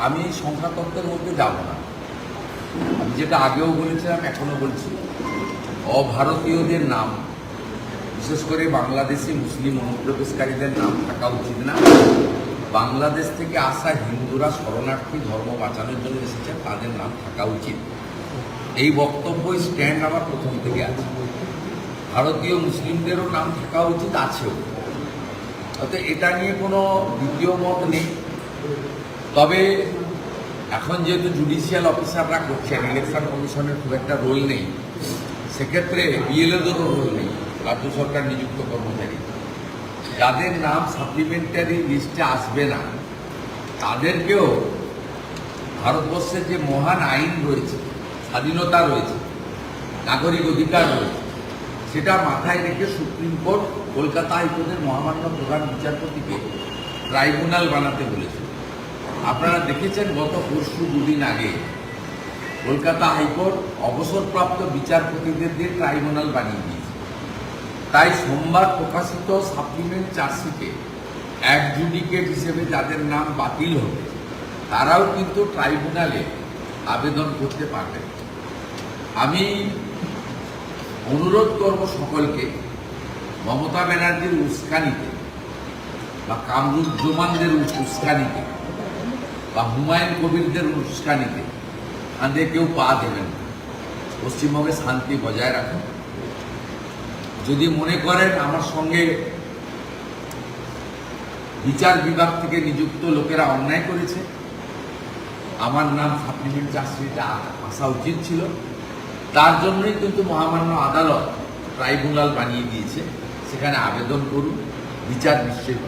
আমি সংখ্যাতত্ত্বের মধ্যে যাব না। আমি যেটা আগেও বলেছিলাম, এখনো বলছি, অভারতীয়দের নাম, বিশেষ করে বাংলাদেশি মুসলিম অনুপ্রবেশকারীদের নাম থাকা উচিত না। বাংলাদেশ থেকে আসা হিন্দুরা শরণার্থী ধর্ম বাঁচানোর জন্য এসেছে, তাদের নাম থাকা উচিত। এই বক্তব্য স্ট্যান্ড আমার প্রথম থেকে আছে। ভারতীয় মুসলিমদেরও নাম থাকা উচিত, আছেও। অর্থাৎ এটা নিয়ে কোনো দ্বিতীয় মত নেই। তবে এখন যেহেতু জুডিশিয়াল অফিসাররা করছেন, ইলেকশন কমিশনের খুব একটা রোল নেই, সেক্ষেত্রে বিএলওদেরও রোল নেই, রাজ্য সরকার নিযুক্ত কর্মচারী। যাদের নাম সাপ্লিমেন্টারি লিস্টে আসবে না, তাদেরকেও ভারতবর্ষের যে মহান আইন রয়েছে, স্বাধীনতা রয়েছে, নাগরিক অধিকার রয়েছে, সেটা মাথায় রেখে সুপ্রিম কোর্ট কলকাতা হাইকোর্টের মহামান্য প্রধান বিচারপতিকে ট্রাইব্যুনাল বানাতে বলেছে। আপনারা দেখেছেন গত পরশু দুদিন আগে কলকাতা হাইকোর্ট অবসরপ্রাপ্ত বিচারপতিদের দিয়ে ট্রাইব্যুনাল বানিয়ে দিয়েছে। তাই সোমবার প্রকাশিত সাপ্লিমেন্ট চার্জশিটে অ্যাডজুডিকেট হিসেবে যাদের নাম বাতিল হবে, তারাও কিন্তু ট্রাইব্যুনালে আবেদন করতে পারবেন। আমি অনুরোধ করব সকলকে, মমতা ব্যানার্জির উস্কানিতে বা কামরুজ্জামানদের উস্কানিতে বা হুমায়ুন কবিরদের উস্কানিতে কাঁধে কেউ পা দেবেন না। পশ্চিমবঙ্গে শান্তি বজায় রাখুন। যদি মনে করেন আমার সঙ্গে বিচার বিভাগ থেকে নিযুক্ত লোকেরা অন্যায় করেছে, আমার নাম সাপ্লিমেন্ট চার্জশিটে আসা উচিত ছিল, তার জন্যই কিন্তু মহামান্য আদালত ট্রাইব্যুনাল বানিয়ে দিয়েছে। সেখানে আবেদন করুন, বিচার নিশ্চয়ই